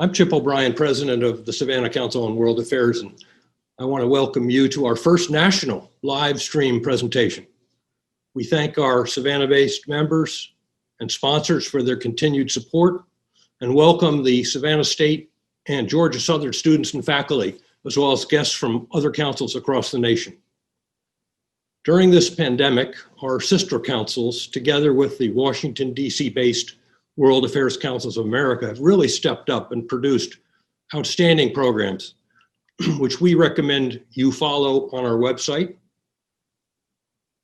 I'm Chip O'Brien, president of the Savannah Council on World Affairs, and I want to welcome you to our first national live stream presentation. We thank our Savannah-based members and sponsors for their continued support and welcome the Savannah State and Georgia Southern students and faculty, as well as guests from other councils across the nation. During this pandemic, our sister councils, together with the Washington, D.C.-based World Affairs Councils of America, have really stepped up and produced outstanding programs, which we recommend you follow on our website,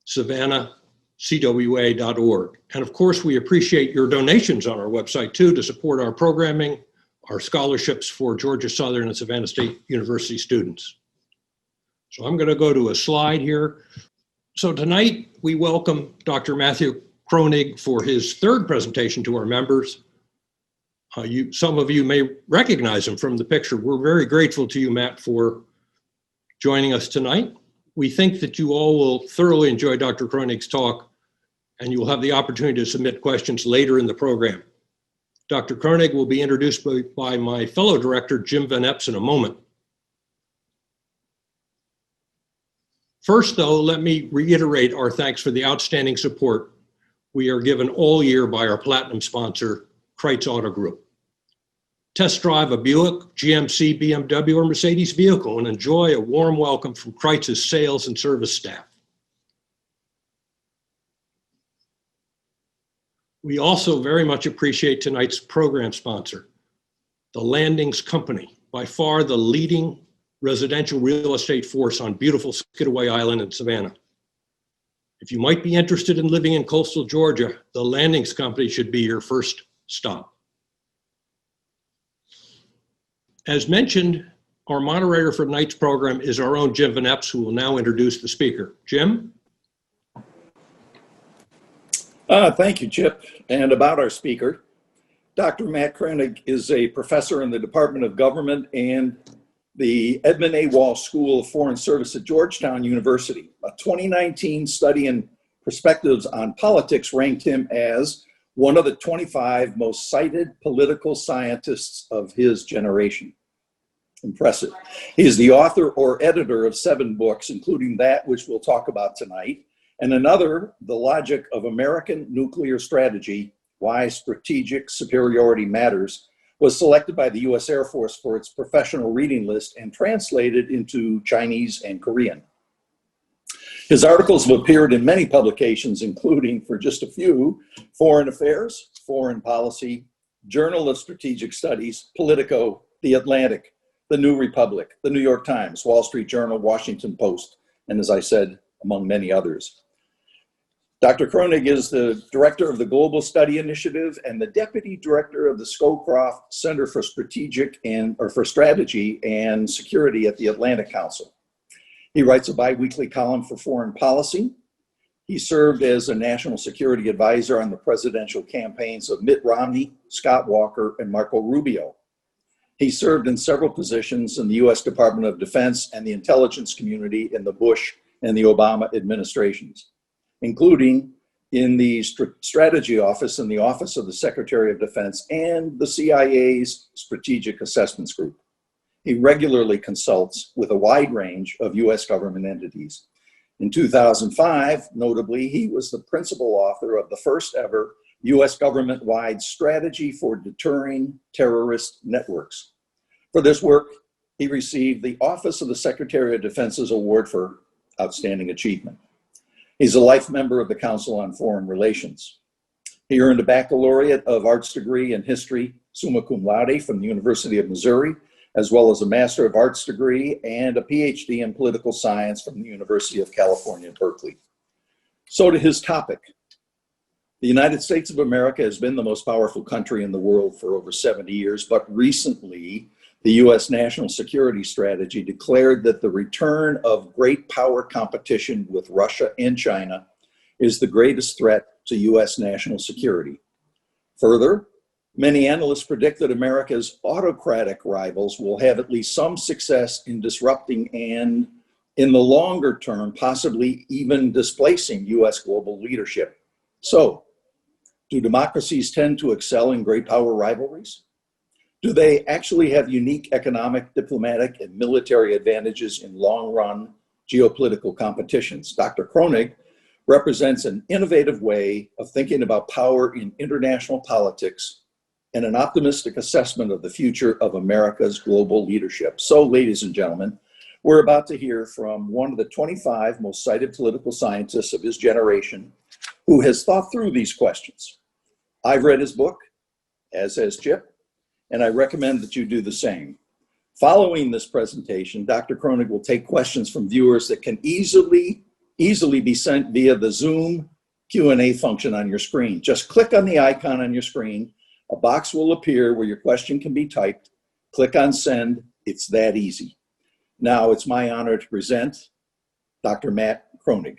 savannahcwa.org. And of course, we appreciate your donations on our website too to support our programming, our scholarships for Georgia Southern and Savannah State University students. So I'm going to go to a slide here. So tonight we welcome Dr. Matthew Kroenig for his third presentation to our members. Some of you may recognize him from the picture. We're very grateful to you, Matt, for joining us tonight. We think that you all will thoroughly enjoy Dr. Kroenig's talk, and you will have the opportunity to submit questions later in the program. Dr. Kroenig will be introduced by my fellow director, Jim Van Epps, in a moment. First, though, let me reiterate our thanks for the outstanding support we are given all year by our platinum sponsor, Kreitz Auto Group. Test drive a Buick, GMC, BMW, or Mercedes vehicle and enjoy a warm welcome from Kreitz's sales and service staff. We also very much appreciate tonight's program sponsor, the Landings Company, by far the leading residential real estate force on beautiful Skidaway Island in Savannah. If you might be interested in living in coastal Georgia, the Landings Company should be your first stop. As mentioned, our moderator for tonight's program is our own Jim Van Epps, who will now introduce the speaker. Jim? Thank you, Chip. And about our speaker, Dr. Matt Kroenig is a professor in the Department of Government and the Edmund A. Walsh School of Foreign Service at Georgetown University. A 2019 study in Perspectives on Politics ranked him as one of the 25 most cited political scientists of his generation. Impressive. He is the author or editor of 7 books, including that which we'll talk about tonight, and another, The Logic of American Nuclear Strategy, Why Strategic Superiority Matters, was selected by the U.S. Air Force for its professional reading list and translated into Chinese and Korean. His articles have appeared in many publications, including, for just a few, Foreign Affairs, Foreign Policy, Journal of Strategic Studies, Politico, The Atlantic, The New Republic, The New York Times, Wall Street Journal, Washington Post, and as I said, among many others. Dr. Kroenig is the director of the Global Study Initiative and the deputy director of the Scowcroft Center for Strategy and Security at the Atlantic Council. He writes a bi-weekly column for Foreign Policy. He served as a national security advisor on the presidential campaigns of Mitt Romney, Scott Walker, and Marco Rubio. He served in several positions in the U.S. Department of Defense and the intelligence community in the Bush and the Obama administrations, including in the Strategy Office and the Office of the Secretary of Defense and the CIA's Strategic Assessments Group. He regularly consults with a wide range of U.S. government entities. In 2005, notably, he was the principal author of the first ever U.S. government-wide strategy for deterring terrorist networks. For this work, he received the Office of the Secretary of Defense's Award for Outstanding Achievement. He's a life member of the Council on Foreign Relations. He earned a Baccalaureate of Arts degree in History, summa cum laude, from the University of Missouri, as well as a Master of Arts degree and a PhD in Political Science from the University of California, Berkeley. So to his topic. The United States of America has been the most powerful country in the world for over 70 years, but recently the U.S. national security strategy declared that the return of great power competition with Russia and China is the greatest threat to U.S. national security. Further, many analysts predict that America's autocratic rivals will have at least some success in disrupting and, in the longer term, possibly even displacing U.S. global leadership. So, do democracies tend to excel in great power rivalries? Do they actually have unique economic, diplomatic, and military advantages in long-run geopolitical competitions? Dr. Kroenig represents an innovative way of thinking about power in international politics and an optimistic assessment of the future of America's global leadership. So, ladies and gentlemen, we're about to hear from one of the 25 most cited political scientists of his generation who has thought through these questions. I've read his book, as has Chip, and I recommend that you do the same. Following this presentation, Dr. Kroenig will take questions from viewers that can easily be sent via the Zoom Q&A function on your screen. Just click on the icon on your screen. A box will appear where your question can be typed. Click on send. It's that easy. Now it's my honor to present Dr. Matt Kroenig.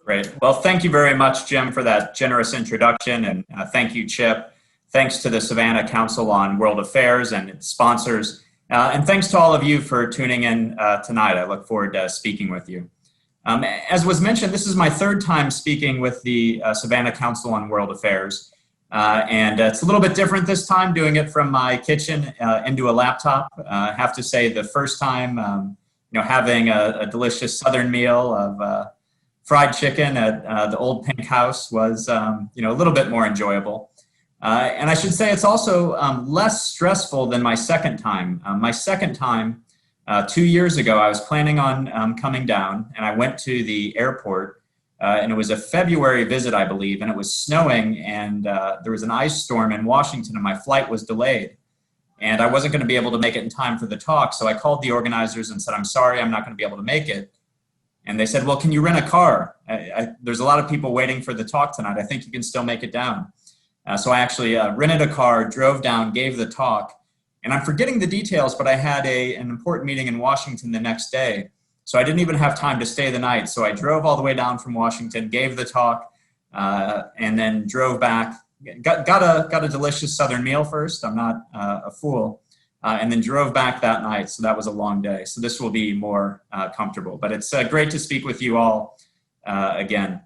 Great. Well, thank you very much, Jim, for that generous introduction. And thank you, Chip. Thanks to the Savannah Council on World Affairs and its sponsors. And thanks to all of you for tuning in tonight. I look forward to speaking with you. As was mentioned, this is my third time speaking with the Savannah Council on World Affairs. And it's a little bit different this time, doing it from my kitchen into a laptop. I have to say the first time, having a delicious Southern meal of fried chicken at the Old Pink House was, a little bit more enjoyable. And I should say it's also less stressful than my second time. My second time, 2 years ago, I was planning on coming down, and I went to the airport, and it was a February visit, I believe, and it was snowing, and there was an ice storm in Washington, and my flight was delayed. And I wasn't going to be able to make it in time for the talk, so I called the organizers and said, I'm sorry, I'm not going to be able to make it. And they said, well, can you rent a car? There's a lot of people waiting for the talk tonight. I think you can still make it down. So I actually rented a car, drove down, gave the talk, and I'm forgetting the details, but I had an important meeting in Washington the next day. So I didn't even have time to stay the night. So I drove all the way down from Washington, gave the talk, and then drove back, got a delicious Southern meal first. I'm not a fool. And then drove back that night. So that was a long day. So this will be more comfortable, but it's great to speak with you all again.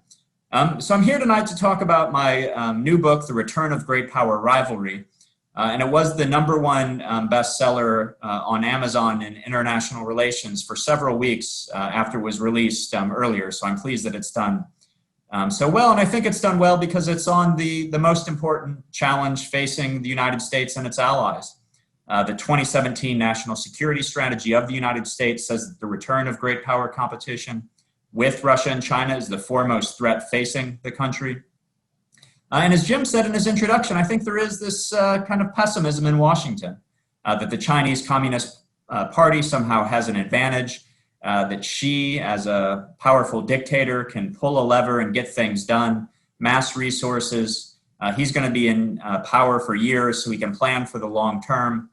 So I'm here tonight to talk about my new book, The Return of Great Power Rivalry. And it was the #1 bestseller on Amazon in international relations for several weeks after it was released earlier. So I'm pleased that it's done so well. And I think it's done well because it's on the most important challenge facing the United States and its allies. The 2017 National Security Strategy of the United States says that the return of great power competition with Russia and China is the foremost threat facing the country. And as Jim said in his introduction, I think there is this kind of pessimism in Washington that the Chinese Communist Party somehow has an advantage, that Xi, as a powerful dictator, can pull a lever and get things done, mass resources. He's going to be in power for years so he can plan for the long term.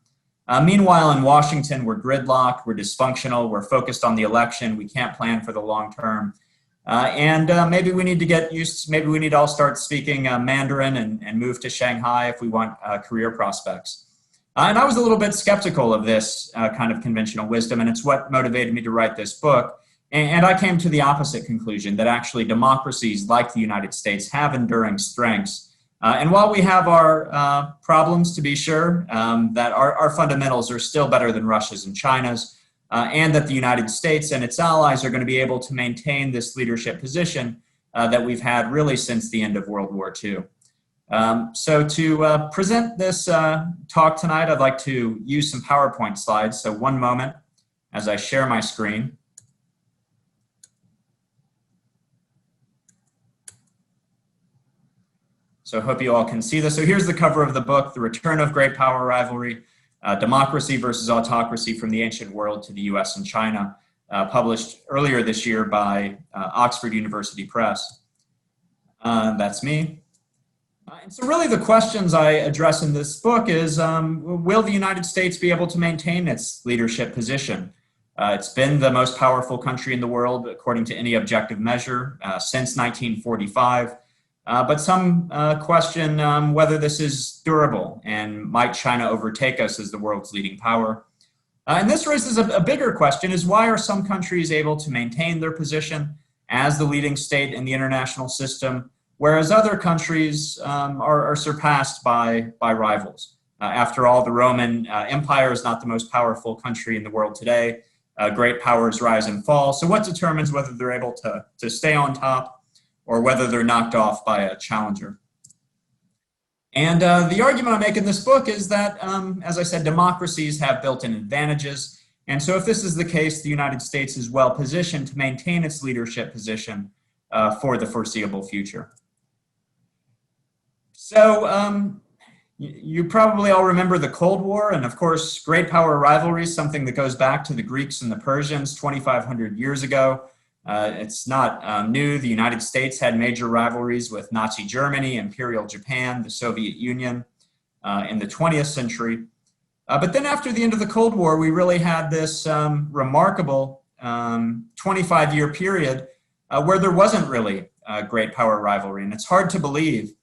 Meanwhile, in Washington, we're gridlocked, we're dysfunctional, we're focused on the election, we can't plan for the long term. Maybe we need to get used, maybe we need to all start speaking Mandarin and move to Shanghai if we want career prospects. And I was a little bit skeptical of this kind of conventional wisdom, and it's what motivated me to write this book. And I came to the opposite conclusion, that actually democracies like the United States have enduring strengths. And while we have our problems, to be sure, that our fundamentals are still better than Russia's and China's, and that the United States and its allies are going to be able to maintain this leadership position that we've had really since the end of World War II. So to present this talk tonight, I'd like to use some PowerPoint slides. So one moment as I share my screen. So I hope you all can see this. So here's the cover of the book, The Return of Great Power Rivalry, Democracy versus Autocracy from the Ancient World to the US and China, published earlier this year by Oxford University Press. That's me. And so really the questions I address in this book is, will the United States be able to maintain its leadership position? It's been the most powerful country in the world, according to any objective measure, since 1945. But some question whether this is durable, and might China overtake us as the world's leading power? And this raises a bigger question, is why are some countries able to maintain their position as the leading state in the international system, whereas other countries are surpassed by rivals? After all, the Roman Empire is not the most powerful country in the world today. Great powers rise and fall. So what determines whether they're able to stay on top or whether they're knocked off by a challenger? And the argument I make in this book is that, as I said, democracies have built-in advantages. And so if this is the case, the United States is well positioned to maintain its leadership position for the foreseeable future. So you probably all remember the Cold War, and of course, great power rivalries, something that goes back to the Greeks and the Persians 2,500 years ago. It's not new. The United States had major rivalries with Nazi Germany, Imperial Japan, the Soviet Union in the 20th century. But then after the end of the Cold War, we really had this remarkable 25-year period where there wasn't really a great power rivalry. And it's hard to believe,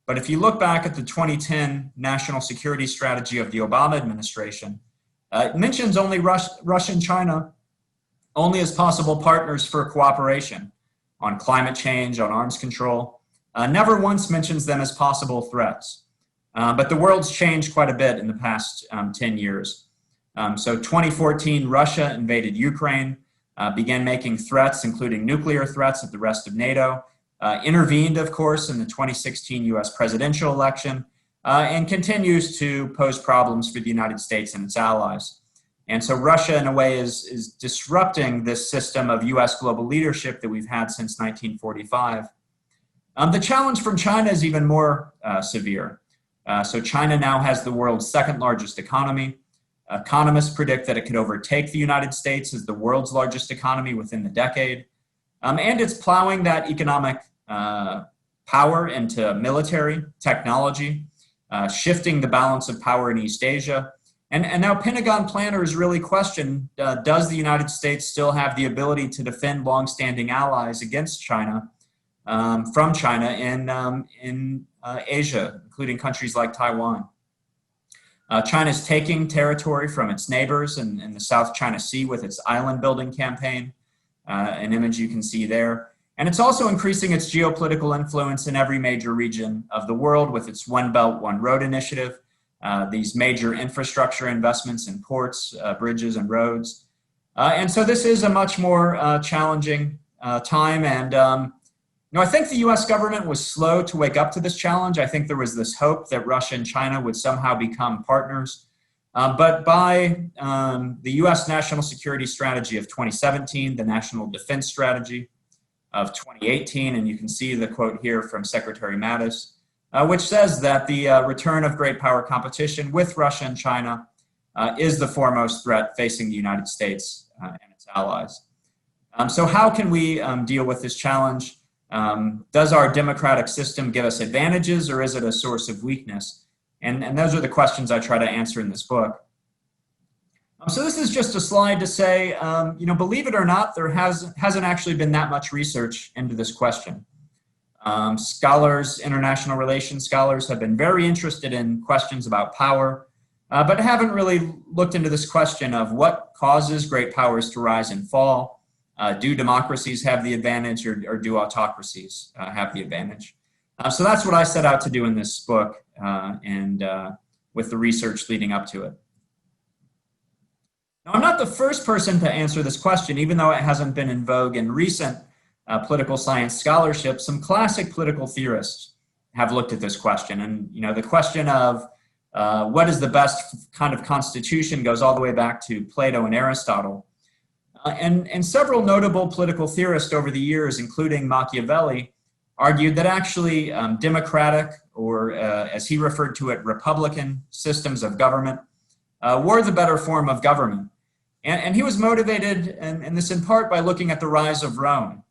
but if you look back at the 2010 national security strategy of the Obama administration, it mentions only Russia and China only as possible partners for cooperation on climate change, on arms control. Never once mentions them as possible threats. But the world's changed quite a bit in the past 10 years. So 2014, Russia invaded Ukraine, began making threats, including nuclear threats at the rest of NATO, intervened, of course, in the 2016 U.S. presidential election, and continues to pose problems for the United States and its allies. And so Russia, in a way, is disrupting this system of U.S. global leadership that we've had since 1945. The challenge from China is even more severe. So China now has the world's second largest economy. Economists predict that it could overtake the United States as the world's largest economy within the decade. And it's plowing that economic power into military, technology, shifting the balance of power in East Asia. And now Pentagon planners really question, does the United States still have the ability to defend longstanding allies against China, from China in Asia, including countries like Taiwan? China's taking territory from its neighbors in the South China Sea with its island building campaign, an image you can see there. And it's also increasing its geopolitical influence in every major region of the world with its One Belt, One Road initiative, these major infrastructure investments in ports, bridges, and roads. And so this is a much more challenging time. And I think the US government was slow to wake up to this challenge. I think there was this hope that Russia and China would somehow become partners. But by the US National Security Strategy of 2017, the National Defense Strategy of 2018, and you can see the quote here from Secretary Mattis, which says that the return of great power competition with Russia and China is the foremost threat facing the United States and its allies. So how can we deal with this challenge? Does our democratic system give us advantages, or is it a source of weakness? And those are the questions I try to answer in this book. So this is just a slide to say, believe it or not, there hasn't actually been that much research into this question. Scholars, international relations scholars, have been very interested in questions about power, but haven't really looked into this question of what causes great powers to rise and fall. Do democracies have the advantage, or do autocracies have the advantage? So that's what I set out to do in this book, and with the research leading up to it. Now, I'm not the first person to answer this question, even though it hasn't been in vogue in recent political science scholarship. Some classic political theorists have looked at this question. And, the question of what is the best kind of constitution goes all the way back to Plato and Aristotle. And several notable political theorists over the years, including Machiavelli, argued that actually democratic, or as he referred to it, republican systems of government were the better form of government. And he was motivated, and this in part, by looking at the rise of Rome.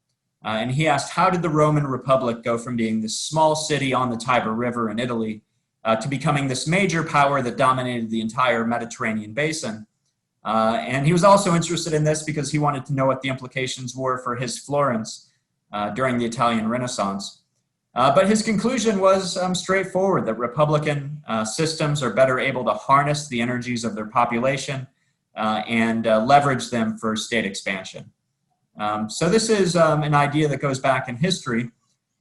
And he asked, how did the Roman Republic go from being this small city on the Tiber River in Italy to becoming this major power that dominated the entire Mediterranean basin? And he was also interested in this because he wanted to know what the implications were for his Florence during the Italian Renaissance. But his conclusion was straightforward, that republican systems are better able to harness the energies of their population and leverage them for state expansion. So this is an idea that goes back in history.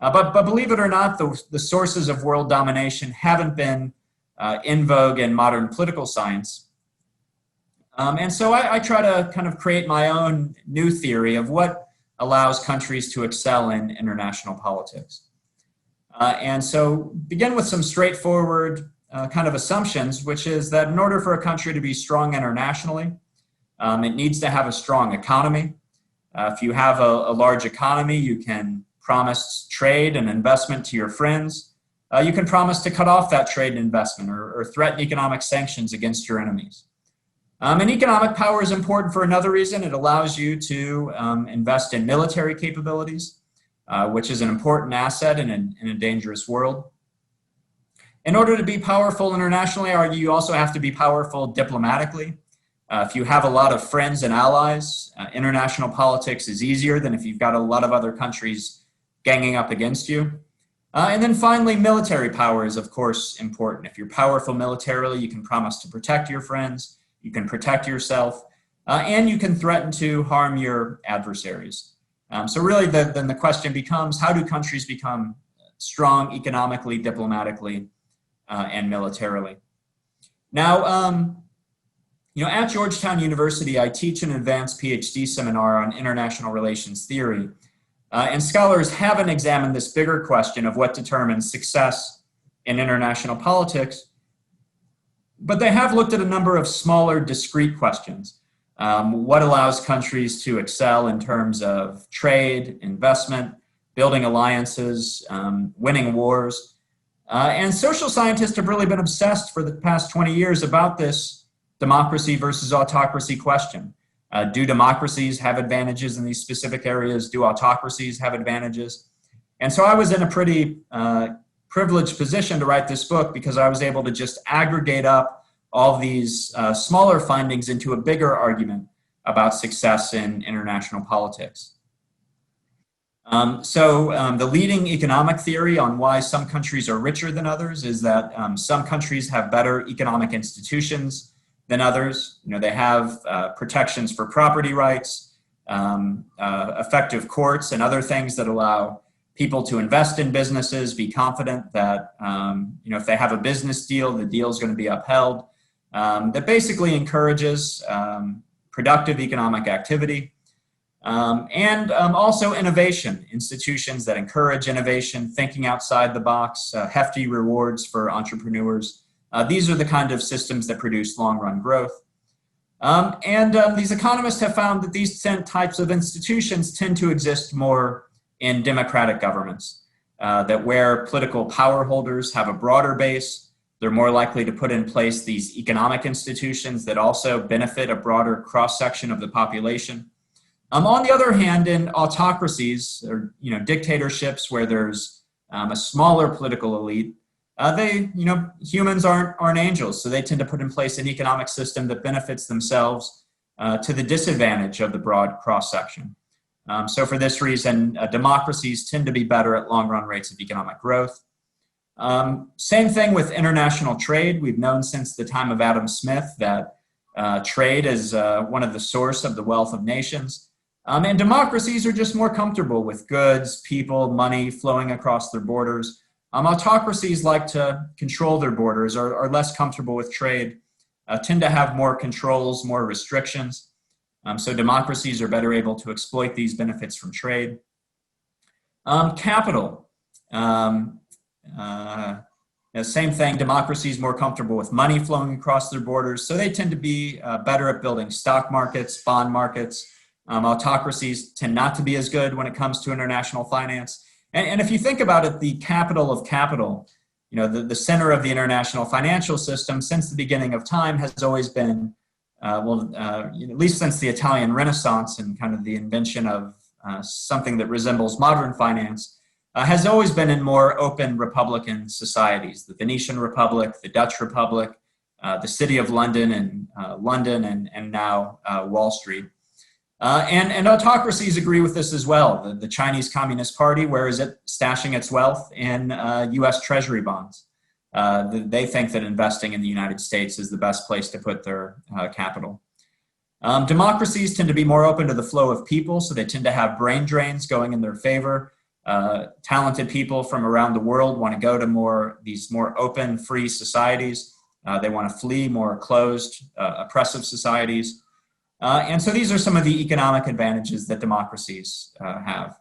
But believe it or not, the sources of world domination haven't been in vogue in modern political science. And so I try to kind of create my own new theory of what allows countries to excel in international politics. And so begin with some straightforward kind of assumptions, which is that in order for a country to be strong internationally, it needs to have a strong economy. If you have a large economy, you can promise trade and investment to your friends. You can promise to cut off that trade and investment or threaten economic sanctions against your enemies. And economic power is important for another reason. It allows you to invest in military capabilities, which is an important asset in a dangerous world. In order to be powerful internationally, you also have to be powerful diplomatically. If you have a lot of friends and allies, international politics is easier than if you've got a lot of other countries ganging up against you. And then finally, military power is, of course, important. If you're powerful militarily, you can promise to protect your friends, you can protect yourself, and you can threaten to harm your adversaries. So really, then the question becomes, how do countries become strong economically, diplomatically, and militarily? Now, at Georgetown University, I teach an advanced PhD seminar on international relations theory. And scholars haven't examined this bigger question of what determines success in international politics, but they have looked at a number of smaller, discrete questions. What allows countries to excel in terms of trade, investment, building alliances, winning wars? And social scientists have really been obsessed for the past 20 years about this democracy versus autocracy question. Do democracies have advantages in these specific areas? Do autocracies have advantages? And so I was in a pretty privileged position to write this book because I was able to just aggregate up all these smaller findings into a bigger argument about success in international politics. The leading economic theory on why some countries are richer than others is that some countries have better economic institutions than others. They have protections for property rights, effective courts, and other things that allow people to invest in businesses, be confident that if they have a business deal, the deal is going to be upheld. That basically encourages productive economic activity and also innovation, institutions that encourage innovation, thinking outside the box, hefty rewards for entrepreneurs. These are the kind of systems that produce long-run growth. These economists have found that these types of institutions tend to exist more in democratic governments, that where political power holders have a broader base, they're more likely to put in place these economic institutions that also benefit a broader cross-section of the population. On the other hand, in autocracies or dictatorships where there's a smaller political elite, humans aren't angels, so they tend to put in place an economic system that benefits themselves to the disadvantage of the broad cross-section. So for this reason, democracies tend to be better at long-run rates of economic growth. Same thing with international trade. We've known since the time of Adam Smith that trade is one of the source of the wealth of nations. And democracies are just more comfortable with goods, people, money flowing across their borders. Autocracies like to control their borders, are less comfortable with trade, tend to have more controls, more restrictions. So democracies are better able to exploit these benefits from trade. Capital. Same thing, democracies more comfortable with money flowing across their borders, so they tend to be better at building stock markets, bond markets. Autocracies tend not to be as good when it comes to international finance. And if you think about it, the capital of capital, the center of the international financial system since the beginning of time has always been, at least since the Italian Renaissance and kind of the invention of something that resembles modern finance, has always been in more open republican societies, the Venetian Republic, the Dutch Republic, the City of London, and now Wall Street. And autocracies agree with this as well. The Chinese Communist Party, where is it stashing its wealth? In U.S. Treasury bonds. They think that investing in the United States is the best place to put their capital. Democracies tend to be more open to the flow of people, so they tend to have brain drains going in their favor. Talented people from around the world want to go to these more open, free societies. They want to flee more closed, oppressive societies. And so these are some of the economic advantages that democracies have.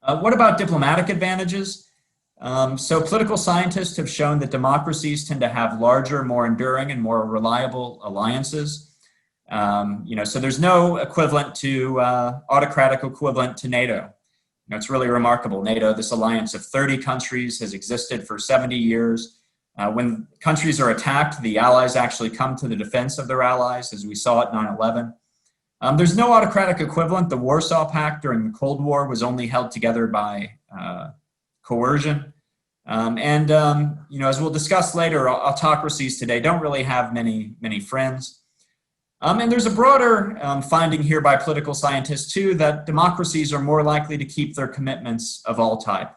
What about diplomatic advantages? So political scientists have shown that democracies tend to have larger, more enduring, and more reliable alliances. So there's no equivalent to autocratic equivalent to NATO. It's really remarkable. NATO, this alliance of 30 countries, has existed for 70 years. When countries are attacked, the allies actually come to the defense of their allies, as we saw at 9/11. There's no autocratic equivalent. The Warsaw Pact during the Cold War was only held together by coercion. As we'll discuss later, autocracies today don't really have many friends. And there's a broader finding here by political scientists too, that democracies are more likely to keep their commitments of all type.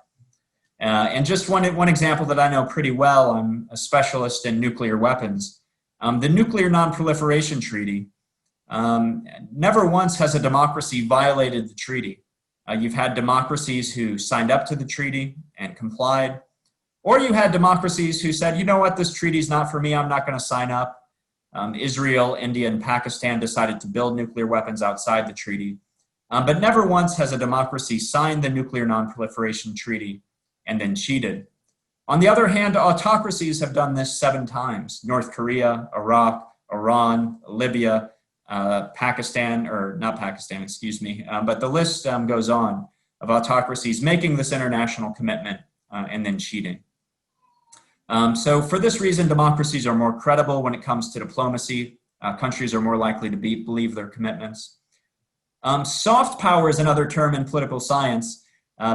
And just one example that I know pretty well, I'm a specialist in nuclear weapons. The Nuclear Non-Proliferation Treaty, never once has a democracy violated the treaty. You've had democracies who signed up to the treaty and complied, or you had democracies who said, you know what, this treaty's not for me, I'm not going to sign up. Israel, India, and Pakistan decided to build nuclear weapons outside the treaty. But never once has a democracy signed the Nuclear Non-Proliferation Treaty and then cheated. On the other hand, autocracies have done this 7 times. North Korea, Iraq, Iran, Libya, Pakistan, or not Pakistan, excuse me, but the list goes on of autocracies making this international commitment and then cheating. So for this reason, democracies are more credible when it comes to diplomacy. Countries are more likely to believe their commitments. Soft power is another term in political science.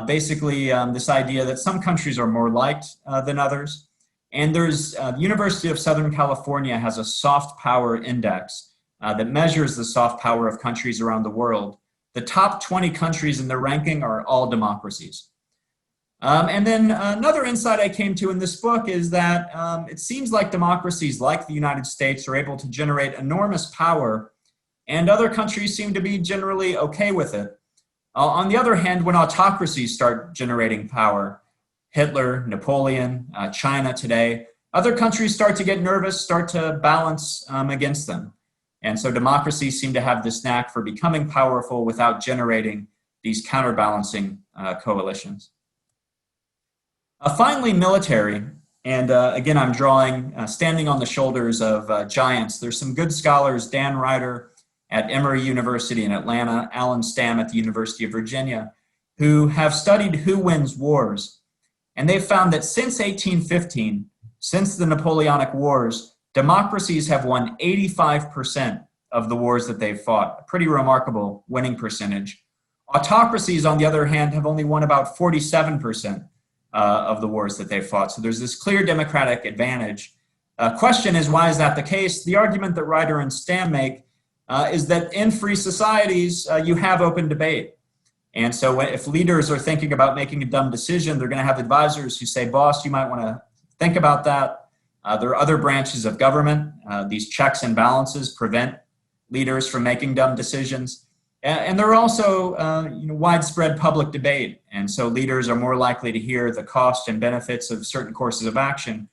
Basically, this idea that some countries are more liked than others. And there's the University of Southern California has a soft power index that measures the soft power of countries around the world. The top 20 countries in the ranking are all democracies. And then another insight I came to in this book is that it seems like democracies like the United States are able to generate enormous power, and other countries seem to be generally okay with it. On the other hand, when autocracies start generating power, Hitler, Napoleon, China today, other countries start to get nervous, start to balance against them. And so democracies seem to have this knack for becoming powerful without generating these counterbalancing coalitions. Finally, military. And again, I'm drawing, standing on the shoulders of giants. There's some good scholars, Dan Ryder at Emory University in Atlanta, Alan Stamm at the University of Virginia, who have studied who wins wars. And they've found that since 1815, since the Napoleonic Wars, democracies have won 85% of the wars that they've fought, a pretty remarkable winning percentage. Autocracies, on the other hand, have only won about 47% of the wars that they've fought. So there's this clear democratic advantage. Question is, why is that the case? The argument that Ryder and Stamm make is that in free societies, you have open debate. And so if leaders are thinking about making a dumb decision, they're going to have advisors who say, boss, you might want to think about that. There are other branches of government. These checks and balances prevent leaders from making dumb decisions. And there are also widespread public debate. And so leaders are more likely to hear the cost and benefits of certain courses of action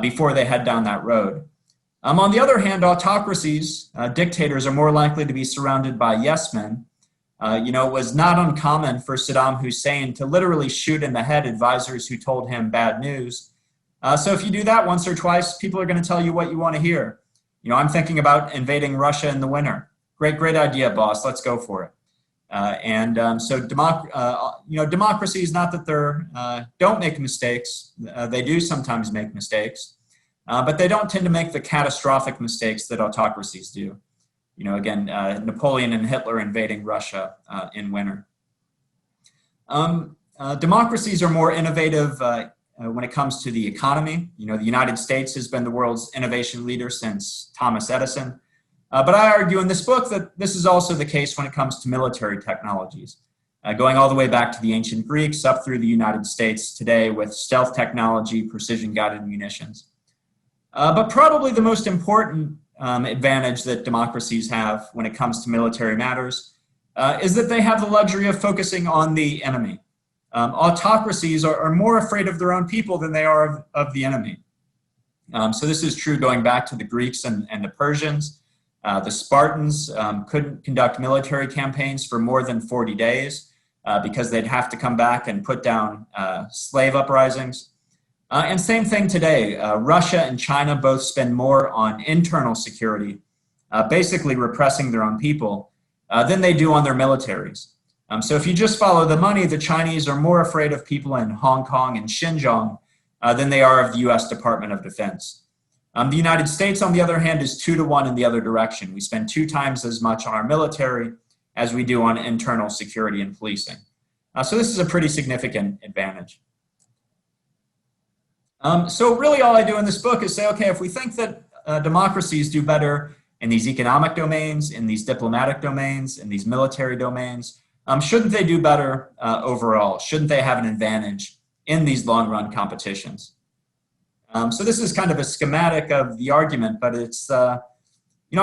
before they head down that road. On the other hand, autocracies, dictators are more likely to be surrounded by yes men. It was not uncommon for Saddam Hussein to literally shoot in the head advisors who told him bad news. So if you do that once or twice, people are going to tell you what you want to hear. I'm thinking about invading Russia in the winter. Great idea, boss. Let's go for it. Democracies, not that they don't make mistakes. They do sometimes make mistakes, but they don't tend to make the catastrophic mistakes that autocracies do. Napoleon and Hitler invading Russia in winter. Democracies are more innovative when it comes to the economy. The United States has been the world's innovation leader since Thomas Edison. But I argue in this book that this is also the case when it comes to military technologies, going all the way back to the ancient Greeks up through the United States today with stealth technology, precision-guided munitions. But probably the most important advantage that democracies have when it comes to military matters is that they have the luxury of focusing on the enemy. Autocracies are more afraid of their own people than they are of the enemy. So this is true going back to the Greeks and the Persians. The Spartans couldn't conduct military campaigns for more than 40 days because they'd have to come back and put down slave uprisings. And same thing today. Russia and China both spend more on internal security, basically repressing their own people, than they do on their militaries. So if you just follow the money, the Chinese are more afraid of people in Hong Kong and Xinjiang than they are of the US Department of Defense. The United States, on the other hand, is 2 to 1 in the other direction. We spend 2 times as much on our military as we do on internal security and policing. So this is a pretty significant advantage. So really all I do in this book is say, okay, if we think that democracies do better in these economic domains, in these diplomatic domains, in these military domains, shouldn't they do better overall? Shouldn't they have an advantage in these long-run competitions? So this is kind of a schematic of the argument, but it's, I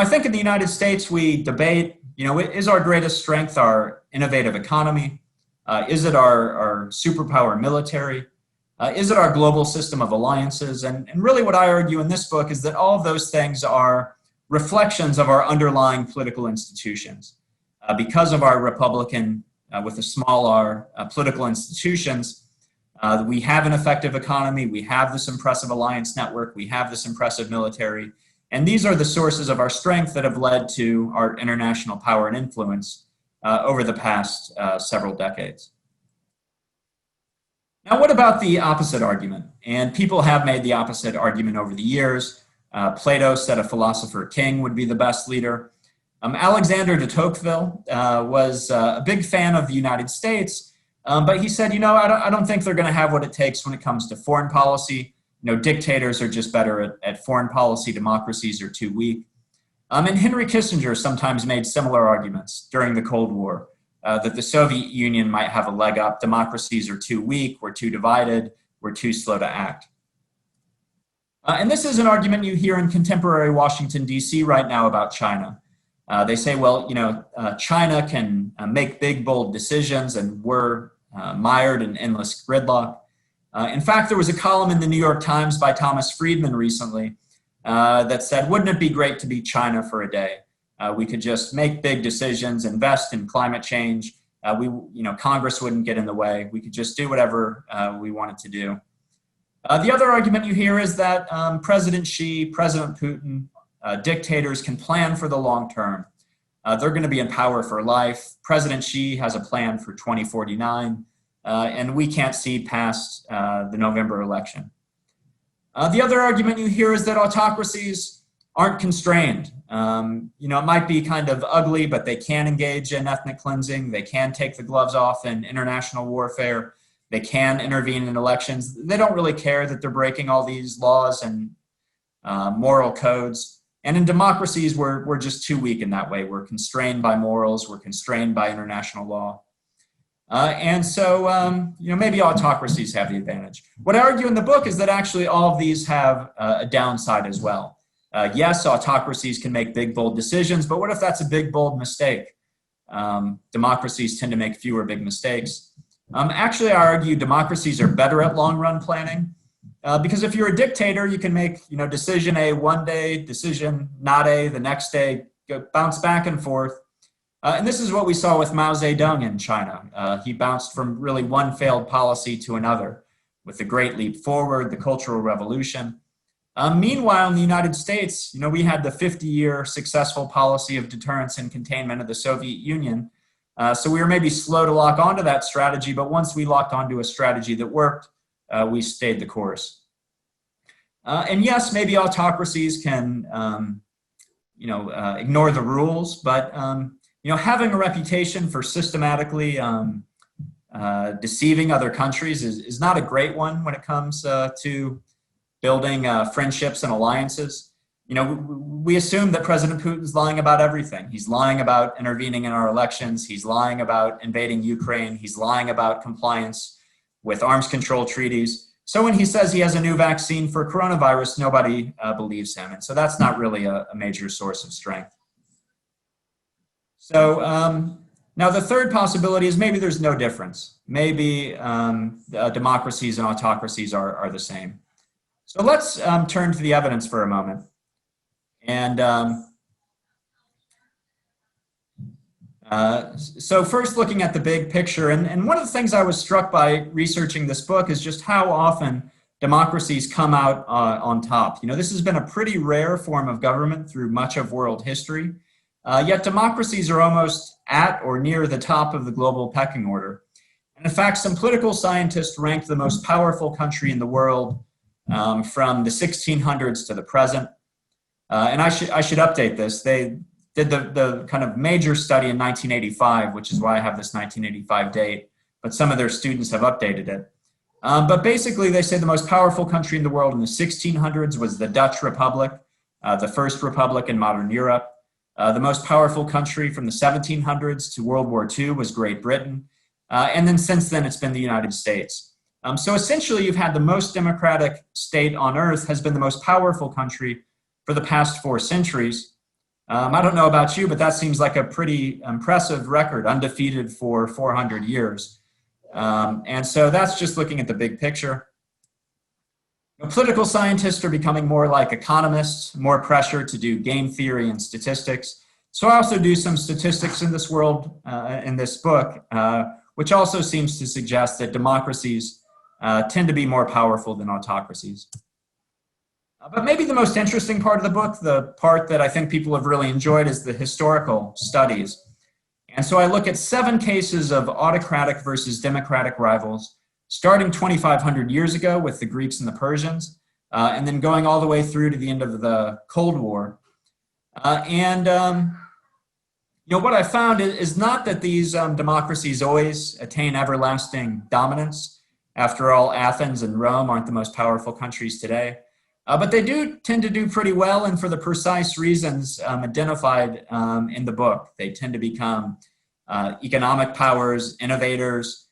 think in the United States we debate, is our greatest strength our innovative economy? Is it our superpower military? Is it our global system of alliances? And really what I argue in this book is that all of those things are reflections of our underlying political institutions. Because of our Republican, with a small r, political institutions, we have an effective economy, we have this impressive alliance network, we have this impressive military, and these are the sources of our strength that have led to our international power and influence over the past several decades. Now, what about the opposite argument? And people have made the opposite argument over the years. Plato said a philosopher king would be the best leader. Alexander de Tocqueville was a big fan of the United States, but he said, I don't think they're going to have what it takes when it comes to foreign policy. Dictators are just better at foreign policy. Democracies are too weak. And Henry Kissinger sometimes made similar arguments during the Cold War, that the Soviet Union might have a leg up. Democracies are too weak, we're too divided, we're too slow to act. And this is an argument you hear in contemporary Washington, D.C. right now about China. They say, well, China can make big, bold decisions and we're mired in endless gridlock. In fact, there was a column in the New York Times by Thomas Friedman recently that said, wouldn't it be great to be China for a day? We could just make big decisions, invest in climate change. Congress wouldn't get in the way. We could just do whatever we wanted to do. The other argument you hear is that President Xi, President Putin, dictators can plan for the long term. They're going to be in power for life. President Xi has a plan for 2049, and we can't see past the November election. The other argument you hear is that autocracies aren't constrained. It might be kind of ugly, but they can engage in ethnic cleansing. They can take the gloves off in international warfare. They can intervene in elections. They don't really care that they're breaking all these laws and moral codes. And in democracies, we're just too weak in that way. We're constrained by morals. We're constrained by international law. And so, maybe autocracies have the advantage. What I argue in the book is that actually all of these have a downside as well. Yes, autocracies can make big, bold decisions, but what if that's a big, bold mistake? Democracies tend to make fewer big mistakes. Actually, I argue democracies are better at long-run planning because if you're a dictator, you can make decision A one day, decision not A the next day, bounce back and forth. And this is what we saw with Mao Zedong in China. He bounced from really one failed policy to another with the Great Leap Forward, the Cultural Revolution. Meanwhile, in the United States, we had the 50-year successful policy of deterrence and containment of the Soviet Union. So we were maybe slow to lock onto that strategy, but once we locked onto a strategy that worked, we stayed the course. And yes, maybe autocracies can, ignore the rules, but having a reputation for systematically deceiving other countries is not a great one when it comes to building friendships and alliances. We assume that President Putin's lying about everything. He's lying about intervening in our elections. He's lying about invading Ukraine. He's lying about compliance with arms control treaties. So when he says he has a new vaccine for coronavirus, nobody believes him. And so that's not really a major source of strength. So, Now, the third possibility is maybe there's no difference. Maybe democracies and autocracies are the same. So let's turn to the evidence for a moment. And so first looking at the big picture, and one of the things I was struck by researching this book is just how often democracies come out on top. You know, this has been a pretty rare form of government through much of world history, yet democracies are almost at or near the top of the global pecking order. And in fact, some political scientists rank the most powerful country in the world from the 1600s to the present. And I should update this. They did the kind of major study in 1985, which is why I have this 1985 date, but some of their students have updated it. But basically, they say the most powerful country in the world in the 1600s was the Dutch Republic, the first republic in modern Europe. The most powerful country from the 1700s to World War II was Great Britain. And then since then, it's been the United States. So essentially, you've had the most democratic state on earth has been the most powerful country for the past 4 centuries. I don't know about you, but that seems like a pretty impressive record, undefeated for 400 years. And so that's just looking at the big picture. Political scientists are becoming more like economists, more pressure to do game theory and statistics. So I also do some statistics in this world, in this book, which also seems to suggest that democracies tend to be more powerful than autocracies. But maybe the most interesting part of the book, the part that I think people have really enjoyed, is the historical studies. And so I look at 7 cases of autocratic versus democratic rivals, starting 2,500 years ago with the Greeks and the Persians, and then going all the way through to the end of the Cold War. You know, what I found is not that these democracies always attain everlasting dominance. After all, Athens and Rome aren't the most powerful countries today. But they do tend to do pretty well, and for the precise reasons identified in the book. They tend to become economic powers, innovators.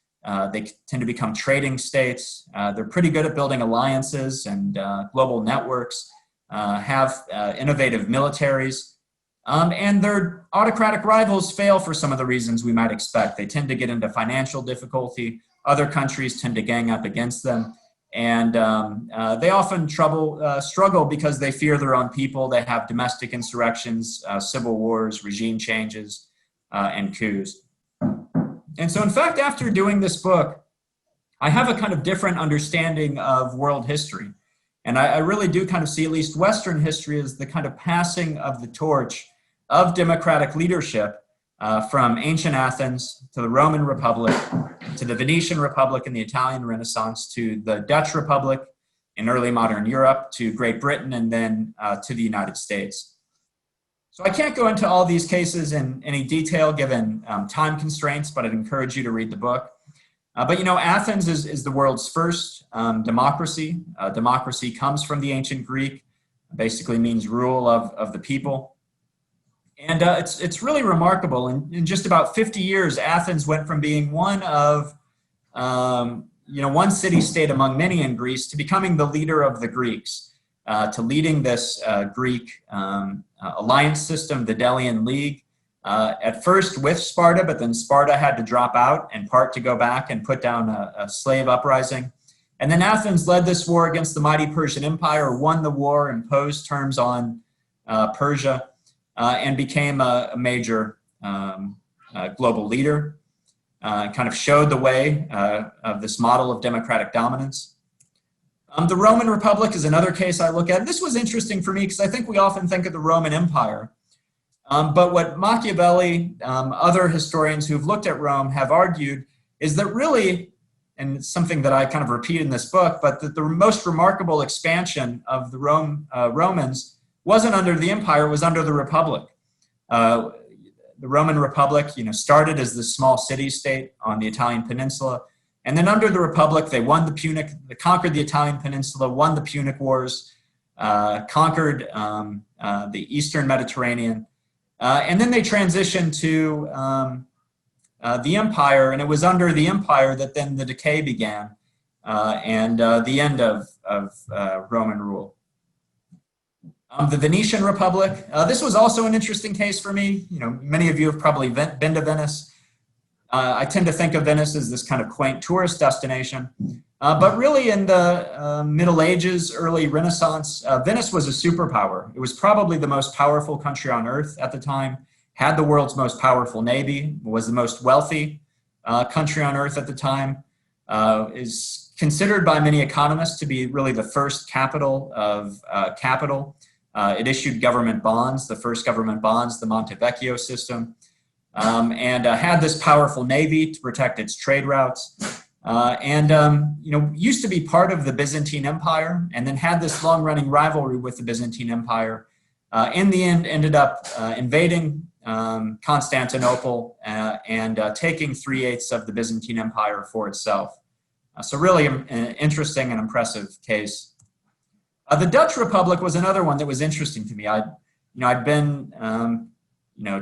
They tend to become trading states. They're pretty good at building alliances and global networks, have innovative militaries. And their autocratic rivals fail for some of the reasons we might expect. They tend to get into financial difficulty. Other countries tend to gang up against them. And they often struggle because they fear their own people. They have domestic insurrections, civil wars, regime changes, and coups. And so, in fact, after doing this book, I have a kind of different understanding of world history. And I really do kind of see at least Western history as the kind of passing of the torch of democratic leadership from ancient Athens to the Roman Republic, to the Venetian Republic and the Italian Renaissance, to the Dutch Republic in early modern Europe, to Great Britain, and then to the United States. So I can't go into all these cases in any detail given time constraints, but I'd encourage you to read the book. But you know, Athens is the world's first democracy. Democracy comes from the ancient Greek, basically means rule of the people. And it's really remarkable. In just about 50 years, Athens went from being one of, one city-state among many in Greece to becoming the leader of the Greeks, to leading this Greek alliance system, the Delian League, at first with Sparta, but then Sparta had to drop out, in part to go back and put down a slave uprising. And then Athens led this war against the mighty Persian Empire, won the war, imposed terms on Persia, and became a major global leader, kind of showed the way of this model of democratic dominance. The Roman Republic is another case I look at. This was interesting for me because I think we often think of the Roman Empire. But what Machiavelli, other historians who've looked at Rome have argued is that really, and it's something that I kind of repeat in this book, but that the most remarkable expansion of the Romans wasn't under the empire, it was under the Republic. The Roman Republic, started as this small city-state on the Italian peninsula. And then under the Republic, they conquered the Italian peninsula, won the Punic Wars, conquered the Eastern Mediterranean. And then they transitioned to the empire, and it was under the empire that then the decay began and the end of Roman rule. The Venetian Republic, this was also an interesting case for me. Many of you have probably been to Venice. I tend to think of Venice as this kind of quaint tourist destination. But really in the Middle Ages, early Renaissance, Venice was a superpower. It was probably the most powerful country on earth at the time, had the world's most powerful navy, was the most wealthy country on earth at the time, is considered by many economists to be really the first capital of capital. It issued government bonds, the first government bonds, the Monte Vecchio system, and had this powerful navy to protect its trade routes. Used to be part of the Byzantine Empire, and then had this long-running rivalry with the Byzantine Empire. In the end, ended up invading Constantinople and taking 3/8 of the Byzantine Empire for itself. So really an interesting and impressive case. The Dutch Republic was another one that was interesting to me. I'd been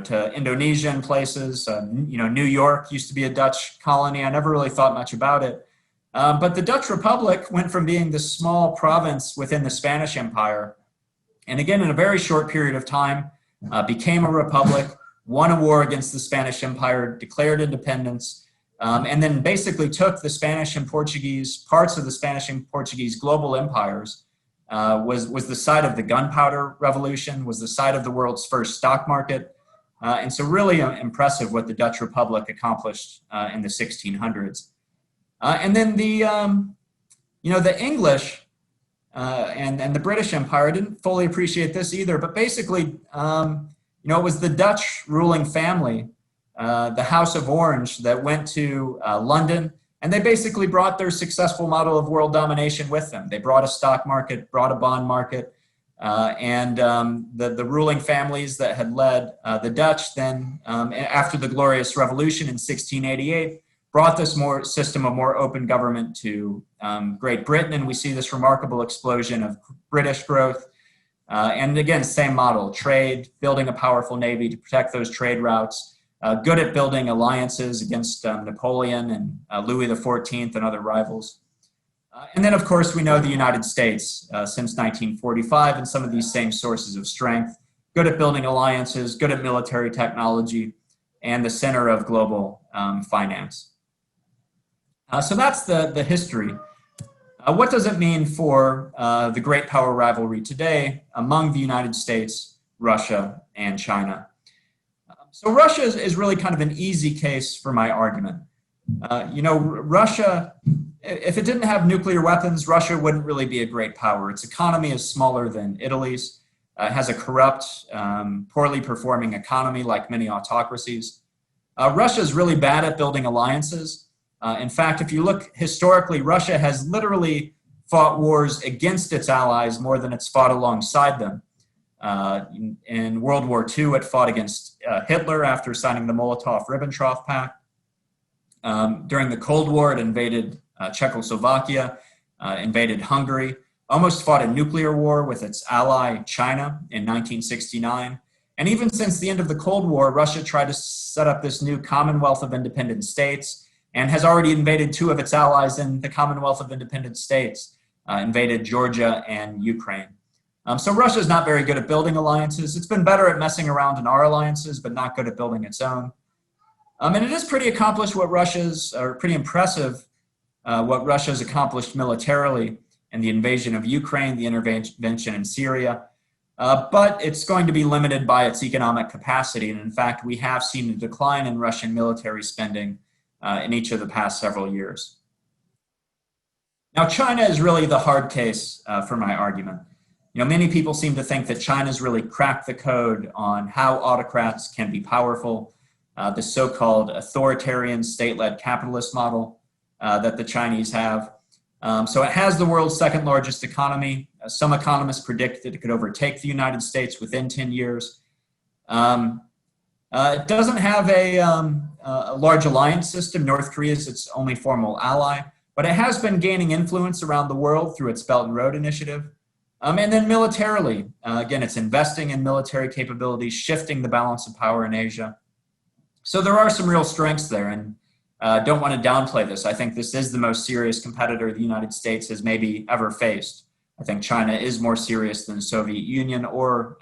to Indonesian places. New York used to be a Dutch colony. I never really thought much about it. But the Dutch Republic went from being this small province within the Spanish Empire, and again, in a very short period of time, became a republic, won a war against the Spanish Empire, declared independence, and then basically took the Spanish and Portuguese, parts of the Spanish and Portuguese global empires, was the site of the gunpowder revolution, was the site of the world's first stock market. And so really impressive what the Dutch Republic accomplished in the 1600s. And then the English and the British Empire, I didn't fully appreciate this either, but basically, it was the Dutch ruling family, the House of Orange, that went to London, and they basically brought their successful model of world domination with them. They brought a stock market, brought a bond market, and the ruling families that had led the Dutch then, after the Glorious Revolution in 1688, brought this system of more open government to Great Britain, and we see this remarkable explosion of British growth. And again, same model: trade, building a powerful navy to protect those trade routes, good at building alliances against Napoleon and Louis XIV and other rivals. And then, of course, we know the United States since 1945 and some of these same sources of strength, good at building alliances, good at military technology, and the center of global finance. So that's the history. What does it mean for the great power rivalry today among the United States, Russia, and China? So Russia is really kind of an easy case for my argument. Russia, if it didn't have nuclear weapons, Russia wouldn't really be a great power. Its economy is smaller than Italy's. It has a corrupt, poorly performing economy like many autocracies. Russia is really bad at building alliances. In fact, if you look historically, Russia has literally fought wars against its allies more than it's fought alongside them. In World War II, it fought against Hitler after signing the Molotov-Ribbentrop Pact. During the Cold War, it invaded Czechoslovakia, invaded Hungary, almost fought a nuclear war with its ally China in 1969. And even since the end of the Cold War, Russia tried to set up this new Commonwealth of Independent States and has already invaded two of its allies in the Commonwealth of Independent States, invaded Georgia and Ukraine. So Russia is not very good at building alliances. It's been better at messing around in our alliances, but not good at building its own. And it is pretty accomplished pretty impressive what Russia's accomplished militarily in the invasion of Ukraine, the intervention in Syria. But it's going to be limited by its economic capacity. And in fact, we have seen a decline in Russian military spending in each of the past several years. Now, China is really the hard case for my argument. Many people seem to think that China's really cracked the code on how autocrats can be powerful, the so-called authoritarian state-led capitalist model that the Chinese have. So it has the world's second largest economy. Some economists predict that it could overtake the United States within 10 years. It doesn't have a large alliance system. North Korea is its only formal ally, but it has been gaining influence around the world through its Belt and Road Initiative. And then militarily, again, it's investing in military capabilities, shifting the balance of power in Asia. So there are some real strengths there, and don't want to downplay this. I think this is the most serious competitor the United States has maybe ever faced. I think China is more serious than the Soviet Union or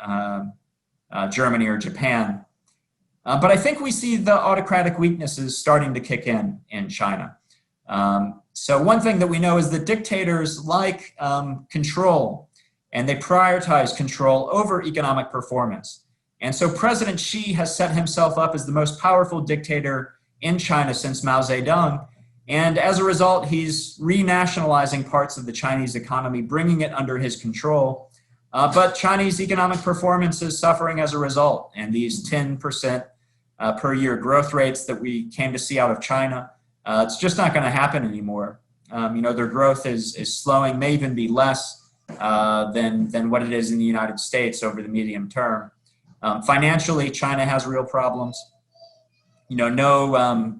Germany or Japan. But I think we see the autocratic weaknesses starting to kick in China. So one thing that we know is that dictators like control, and they prioritize control over economic performance. And so President Xi has set himself up as the most powerful dictator in China since Mao Zedong. And as a result, he's renationalizing parts of the Chinese economy, bringing it under his control. But Chinese economic performance is suffering as a result. And these 10% per year growth rates that we came to see out of China, it's just not going to happen anymore. Their growth is slowing, may even be less than what it is in the United States over the medium term. Financially, China has real problems. No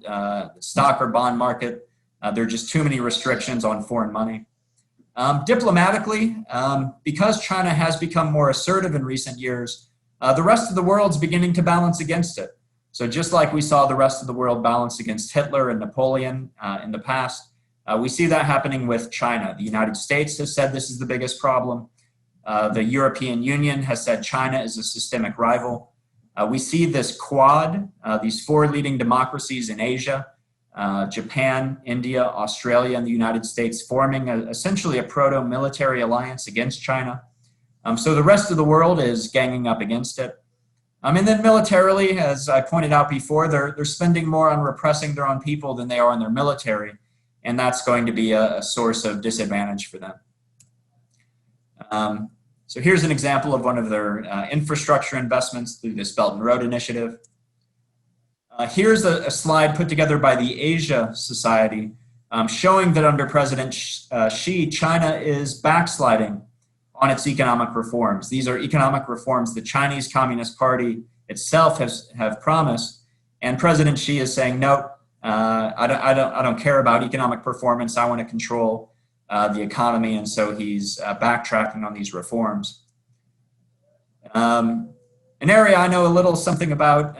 stock or bond market. There are just too many restrictions on foreign money. Diplomatically, because China has become more assertive in recent years, the rest of the world's beginning to balance against it. So just like we saw the rest of the world balance against Hitler and Napoleon in the past, we see that happening with China. The United States has said this is the biggest problem. The European Union has said China is a systemic rival. We see this quad, these four leading democracies in Asia, Japan, India, Australia, and the United States, forming essentially a proto-military alliance against China. So the rest of the world is ganging up against it. And then militarily, as I pointed out before, they're spending more on repressing their own people than they are on their military, and that's going to be a source of disadvantage for them. So here's an example of one of their infrastructure investments through this Belt and Road Initiative. Here's a slide put together by the Asia Society showing that under President Xi, China is backsliding on its economic reforms. These are economic reforms the Chinese Communist Party itself have promised, and President Xi is saying, no, I don't care about economic performance. I want to control the economy, and so he's backtracking on these reforms. An area I know a little something about,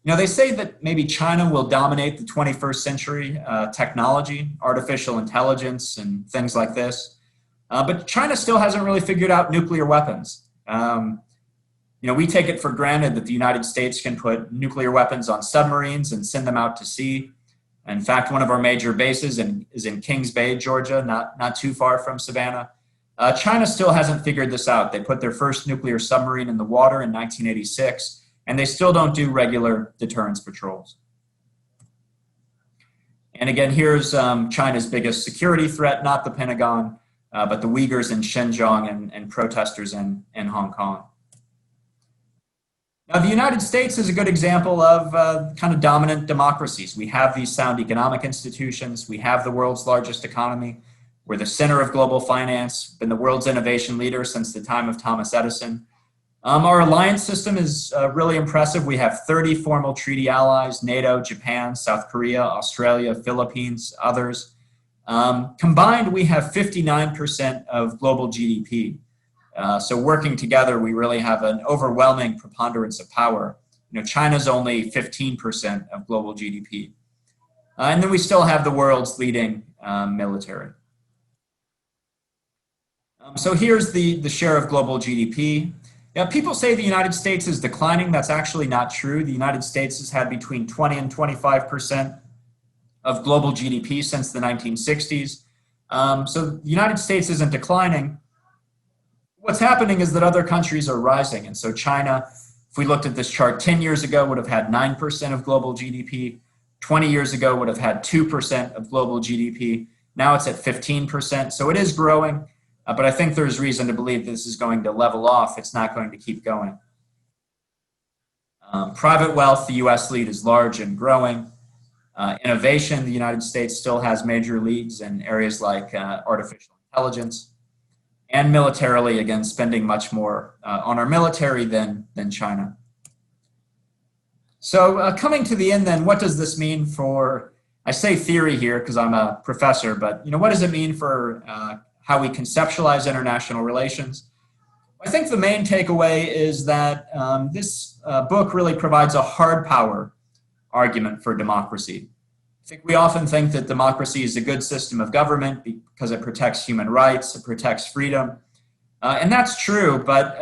they say that maybe China will dominate the 21st century technology, artificial intelligence, and things like this. But China still hasn't really figured out nuclear weapons. We take it for granted that the United States can put nuclear weapons on submarines and send them out to sea. In fact, one of our major bases is in Kings Bay, Georgia, not too far from Savannah. China still hasn't figured this out. They put their first nuclear submarine in the water in 1986, and they still don't do regular deterrence patrols. And again, here's China's biggest security threat, not the Pentagon, but the Uyghurs in Xinjiang and protesters in Hong Kong. Now, the United States is a good example of kind of dominant democracies. We have these sound economic institutions. We have the world's largest economy. We're the center of global finance, been the world's innovation leader since the time of Thomas Edison. Our alliance system is really impressive. We have 30 formal treaty allies, NATO, Japan, South Korea, Australia, Philippines, others. Combined, we have 59% of global GDP. So working together, we really have an overwhelming preponderance of power. China's only 15% of global GDP. And then we still have the world's leading military. So here's the share of global GDP. People say the United States is declining. That's actually not true. The United States has had between 20 and 25% of global GDP since the 1960s. So the United States isn't declining. What's happening is that other countries are rising. And so China, if we looked at this chart 10 years ago, would have had 9% of global GDP. 20 years ago would have had 2% of global GDP. Now it's at 15%. So it is growing, but I think there's reason to believe this is going to level off. It's not going to keep going. Private wealth, the US lead is large and growing. Innovation, the United States still has major leads in areas like artificial intelligence. And militarily, again, spending much more on our military than China. So coming to the end then, what does this mean for, I say theory here because I'm a professor, but what does it mean for how we conceptualize international relations? I think the main takeaway is that this book really provides a hard power argument for democracy. I think we often think that democracy is a good system of government because it protects human rights, it protects freedom. And that's true, but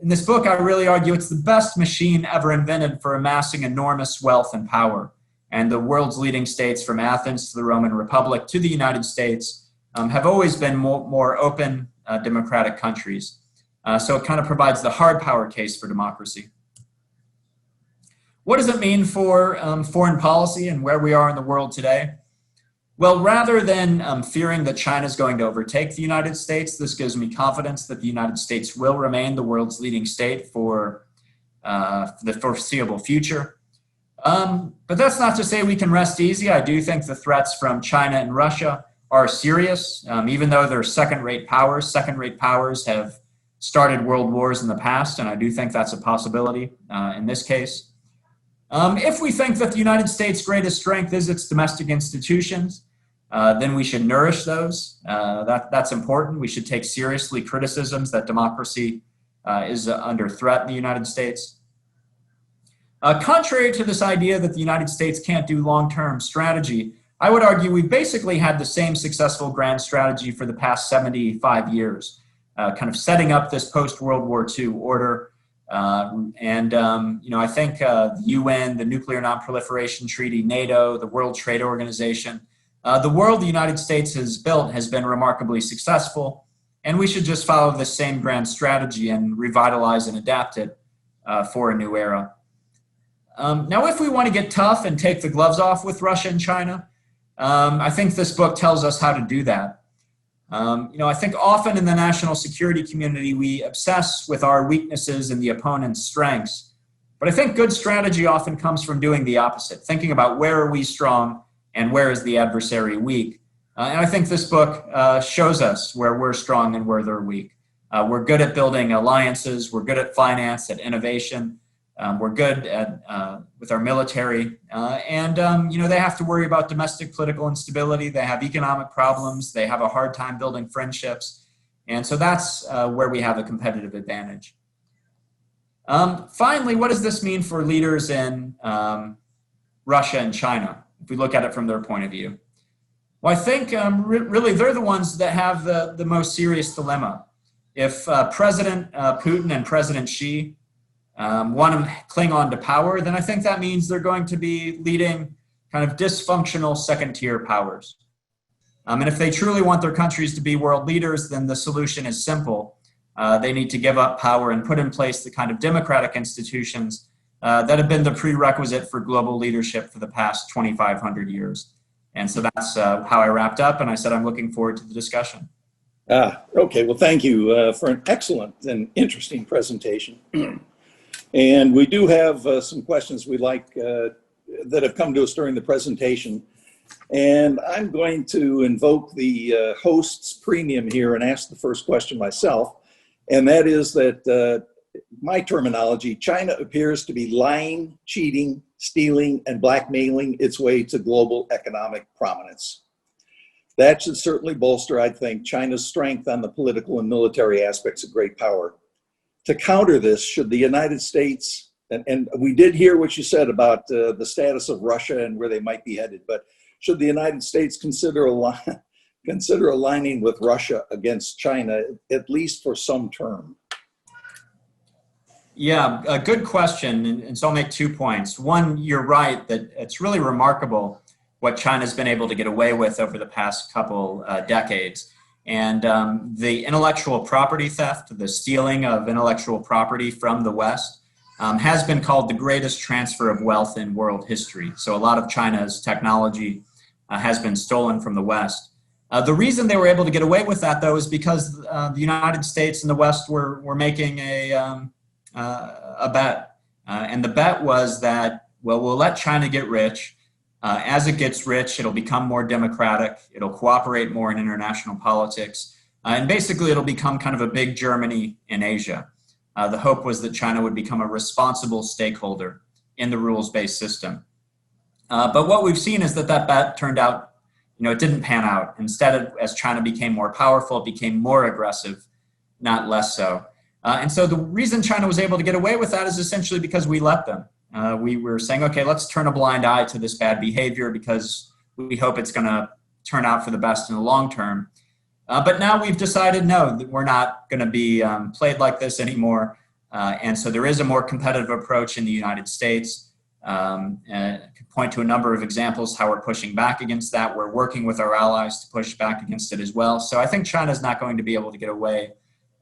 in this book, I really argue it's the best machine ever invented for amassing enormous wealth and power. And the world's leading states, from Athens to the Roman Republic to the United States, have always been more open, democratic countries. So it kind of provides the hard power case for democracy. What does it mean for foreign policy and where we are in the world today? Well, rather than fearing that China is going to overtake the United States, this gives me confidence that the United States will remain the world's leading state for the foreseeable future. But that's not to say we can rest easy. I do think the threats from China and Russia are serious, even though they're second-rate powers. Second-rate powers have started world wars in the past, and I do think that's a possibility in this case. If we think that the United States' greatest strength is its domestic institutions, then we should nourish those. That's important. We should take seriously criticisms that democracy is under threat in the United States. Contrary to this idea that the United States can't do long-term strategy, I would argue we've basically had the same successful grand strategy for the past 75 years, kind of setting up this post-World War II order. I think the UN, the Nuclear Non-Proliferation Treaty, NATO, the World Trade Organization, the world the United States has built has been remarkably successful, and we should just follow the same grand strategy and revitalize and adapt it for a new era. Now, if we want to get tough and take the gloves off with Russia and China, I think this book tells us how to do that. I think often in the national security community, we obsess with our weaknesses and the opponent's strengths. But I think good strategy often comes from doing the opposite, thinking about where are we strong and where is the adversary weak. And I think this book shows us where we're strong and where they're weak. We're good at building alliances. We're good at finance, at innovation. We're good at with our military, they have to worry about domestic political instability. They have economic problems. They have a hard time building friendships, and so that's where we have a competitive advantage. Finally, what does this mean for leaders in Russia and China, if we look at it from their point of view? Well, I think really they're the ones that have the most serious dilemma. If President Putin and President Xi want to cling on to power, then I think that means they're going to be leading kind of dysfunctional second-tier powers. And if they truly want their countries to be world leaders, then the solution is simple. They need to give up power and put in place the kind of democratic institutions that have been the prerequisite for global leadership for the past 2,500 years. And so that's how I wrapped up, and I said I'm looking forward to the discussion. Okay, well, thank you for an excellent and interesting presentation. And we do have some questions we'd like that have come to us during the presentation. And I'm going to invoke the host's premium here and ask the first question myself. And that is that my terminology, China appears to be lying, cheating, stealing, and blackmailing its way to global economic prominence. That should certainly bolster, I think, China's strength on the political and military aspects of great power. To counter this, should the United States, and we did hear what you said about the status of Russia and where they might be headed, but should the United States consider aligning with Russia against China, at least for some term? Yeah, a good question. And so I'll make 2 points. One, you're right that it's really remarkable what China's been able to get away with over the past couple decades. And the intellectual property theft, the stealing of intellectual property from the West, has been called the greatest transfer of wealth in world history. So a lot of China's technology has been stolen from the West. The reason they were able to get away with that, though, is because the United States and the West were making a bet. And the bet was that, well, we'll let China get rich. As it gets rich, it'll become more democratic. It'll cooperate more in international politics. And basically, it'll become kind of a big Germany in Asia. The hope was that China would become a responsible stakeholder in the rules-based system. But what we've seen is that bet turned out, it didn't pan out. Instead, as China became more powerful, it became more aggressive, not less so. And so the reason China was able to get away with that is essentially because we let them. We were saying, okay, let's turn a blind eye to this bad behavior because we hope it's going to turn out for the best in the long term. But now we've decided, no, that we're not going to be played like this anymore. And so there is a more competitive approach in the United States. I could point to a number of examples how we're pushing back against that. We're working with our allies to push back against it as well. So I think China's not going to be able to get away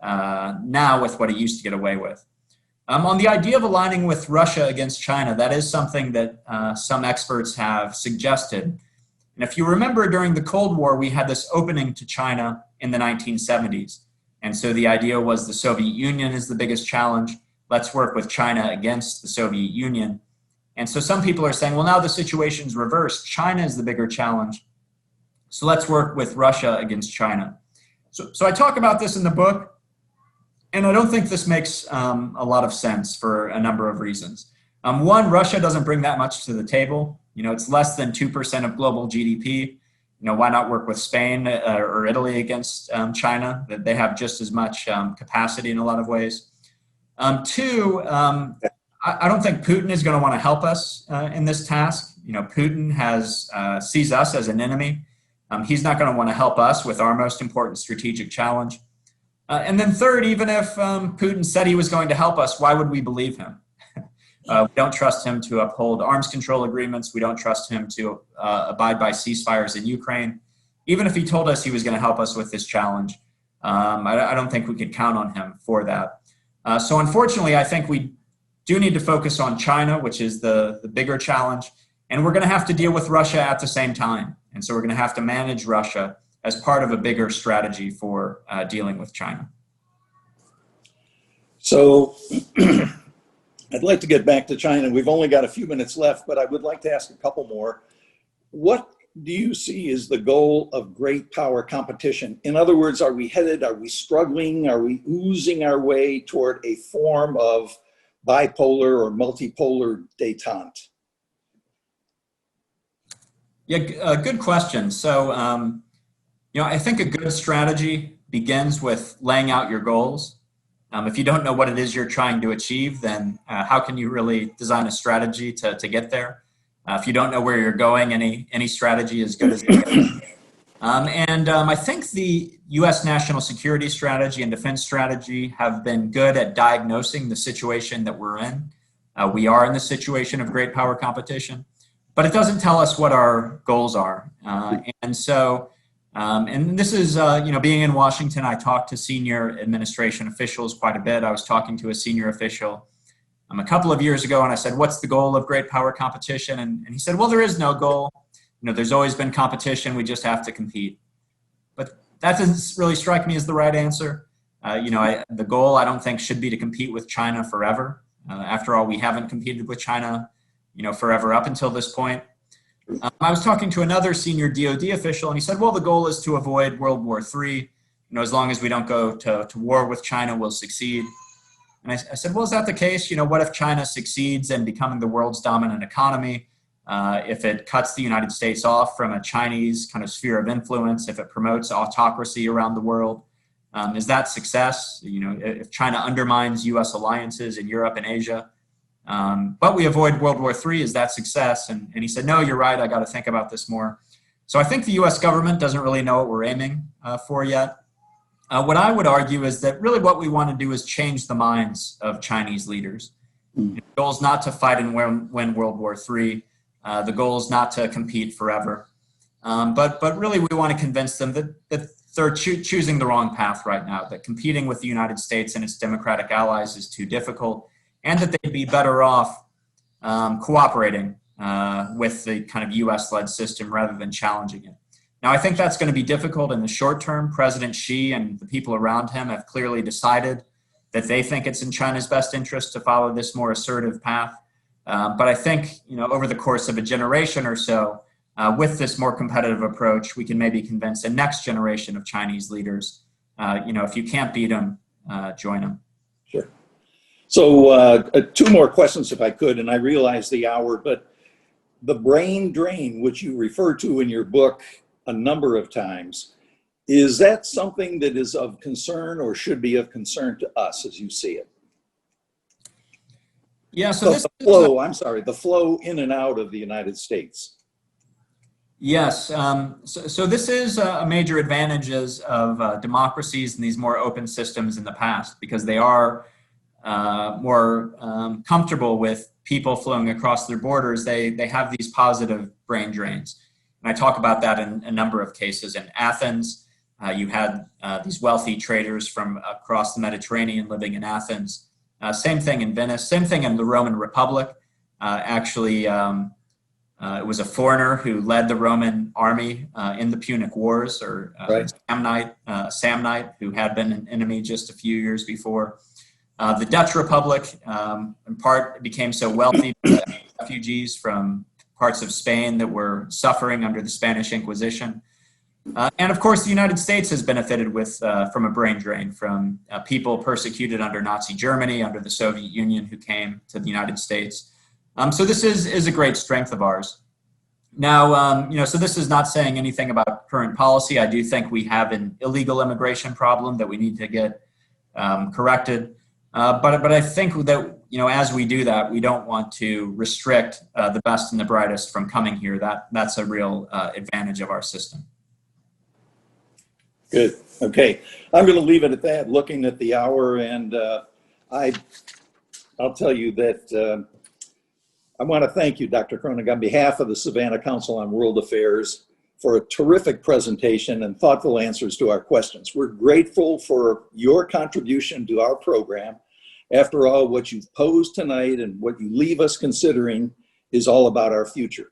now with what it used to get away with. On the idea of aligning with Russia against China, that is something that some experts have suggested. And if you remember, during the Cold War, we had this opening to China in the 1970s. And so the idea was the Soviet Union is the biggest challenge. Let's work with China against the Soviet Union. And so some people are saying, well, now the situation's reversed. China is the bigger challenge. So let's work with Russia against China. So I talk about this in the book, and I don't think this makes a lot of sense for a number of reasons. One, Russia doesn't bring that much to the table. You know, it's less than 2% of global GDP. You know, why not work with Spain or Italy against China? That they have just as much capacity in a lot of ways. Two, I don't think Putin is going to want to help us in this task. You know, Putin sees us as an enemy. He's not going to want to help us with our most important strategic challenge. And then third, even if Putin said he was going to help us, why would we believe him? We don't trust him to uphold arms control agreements. We don't trust him to abide by ceasefires in Ukraine. Even if he told us he was going to help us with this challenge, I don't think we could count on him for that. So unfortunately, I think we do need to focus on China, which is the bigger challenge, and we're going to have to deal with Russia at the same time. And so we're going to have to manage Russia as part of a bigger strategy for dealing with China. So I'd like to get back to China. We've only got a few minutes left, but I would like to ask a couple more. What do you see as the goal of great power competition? In other words, are we struggling? Are we oozing our way toward a form of bipolar or multipolar détente? Yeah, good question. So, you know, I think a good strategy begins with laying out your goals. If you don't know what it is you're trying to achieve, then how can you really design a strategy to get there? If you don't know where you're going, any strategy is good as it gets. I think the U.S. national security strategy and defense strategy have been good at diagnosing the situation that we're in. We are in the situation of great power competition, but it doesn't tell us what our goals are. And this is, you know, being in Washington, I talked to senior administration officials quite a bit. I was talking to a senior official a couple of years ago, and I said, what's the goal of great power competition? And he said, well, there is no goal. You know, there's always been competition. We just have to compete. But that doesn't really strike me as the right answer. You know, the goal, I don't think, should be to compete with China forever. After all, we haven't competed with China, you know, forever up until this point. I was talking to another senior DoD official, and he said, well, the goal is to avoid World War III. You know, as long as we don't go to war with China, we'll succeed. And I said, well, is that the case? You know, what if China succeeds in becoming the world's dominant economy? If it cuts the United States off from a Chinese kind of sphere of influence, if it promotes autocracy around the world, is that success? You know, if China undermines U.S. alliances in Europe and Asia, but we avoid World War III, is that success? And he said, no, you're right. I got to think about this more. So I think the U.S. government doesn't really know what we're aiming for yet. What I would argue is that really what we want to do is change the minds of Chinese leaders. The goal is not to fight and win World War III. The goal is not to compete forever. But really we want to convince them that they're choosing the wrong path right now, that competing with the United States and its democratic allies is too difficult, and that they'd be better off cooperating with the kind of US-led system rather than challenging it. Now, I think that's going to be difficult in the short term. President Xi and the people around him have clearly decided that they think it's in China's best interest to follow this more assertive path. But I think, you know, over the course of a generation or so, with this more competitive approach, we can maybe convince the next generation of Chinese leaders, you know, if you can't beat them, join them. Sure. So two more questions, if I could, and I realize the hour, but the brain drain, which you refer to in your book a number of times, is that something that is of concern or should be of concern to us as you see it? Yeah, so this the flow in and out of the United States. Yes, so this is a major advantages of democracies and these more open systems in the past, because they are more comfortable with people flowing across their borders, they have these positive brain drains. And I talk about that in a number of cases. In Athens, you had these wealthy traders from across the Mediterranean living in Athens. Same thing in Venice, same thing in the Roman Republic. It was a foreigner who led the Roman army in the Punic Wars, or Right. Samnite, who had been an enemy just a few years before. The Dutch Republic, in part, became so wealthy because of refugees from parts of Spain that were suffering under the Spanish Inquisition. And of course, the United States has benefited from a brain drain from people persecuted under Nazi Germany, under the Soviet Union, who came to the United States. So this is a great strength of ours. Now, so this is not saying anything about current policy. I do think we have an illegal immigration problem that we need to get corrected. But I think that, as we do that, we don't want to restrict the best and the brightest from coming here. That's a real advantage of our system. Good. Okay. I'm going to leave it at that, looking at the hour. And I'll tell you that I want to thank you, Dr. Kroenig, on behalf of the Savannah Council on World Affairs, for a terrific presentation and thoughtful answers to our questions. We're grateful for your contribution to our program. After all, what you've posed tonight and what you leave us considering is all about our future.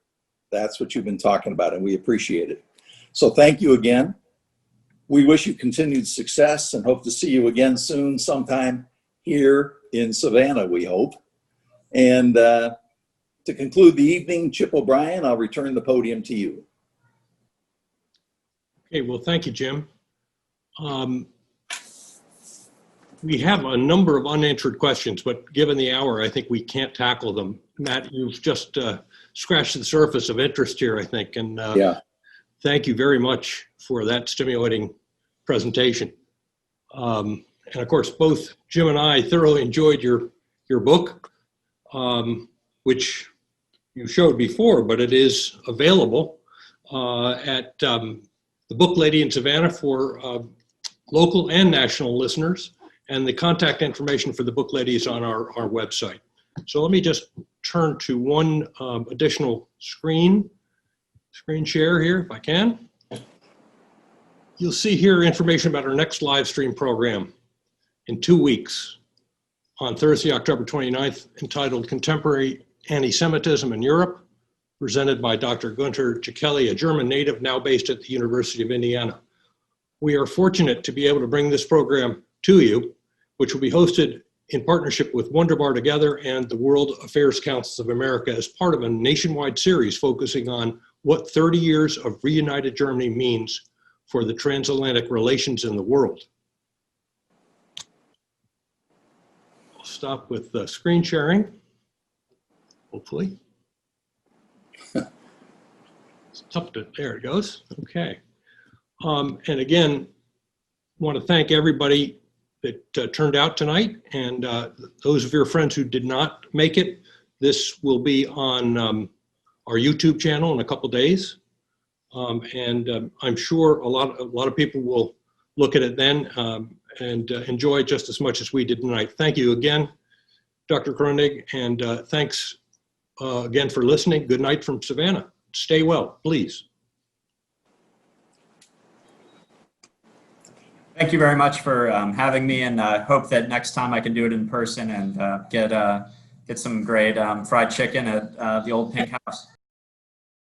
That's what you've been talking about, and we appreciate it. So thank you again. We wish you continued success and hope to see you again soon, sometime here in Savannah, we hope. And to conclude the evening, Chip O'Brien, I'll return the podium to you. Okay, well, thank you, Jim. We have a number of unanswered questions, but given the hour, I think we can't tackle them. Matt, you've just scratched the surface of interest here, I think, and Yeah. thank you very much for that stimulating presentation. And of course, both Jim and I thoroughly enjoyed your book, which you showed before, but it is available at the Book Lady in Savannah for local and national listeners. And the contact information for the Book Lady is on our website. So let me just turn to one additional screen share here, if I can. You'll see here information about our next live stream program in 2 weeks on Thursday, October 29th, entitled Contemporary Anti-Semitism in Europe, presented by Dr. Gunter Jekeli, a German native now based at the University of Indiana. We are fortunate to be able to bring this program to you, which will be hosted in partnership with Wonderbar Together and the World Affairs Councils of America as part of a nationwide series focusing on what 30 years of reunited Germany means for the transatlantic relations in the world. I'll stop with the screen sharing, hopefully. It's tough to, there it goes, okay. And again, want to thank everybody that turned out tonight, and those of your friends who did not make it. This will be on our YouTube channel in a couple days, and I'm sure a lot of people will look at it then and enjoy it just as much as we did tonight. Thank you again, Dr. Kroenig, and thanks again for listening. Good night from Savannah. Stay well, please. Thank you very much for having me, and I hope that next time I can do it in person and get some great fried chicken at the Old Pink House.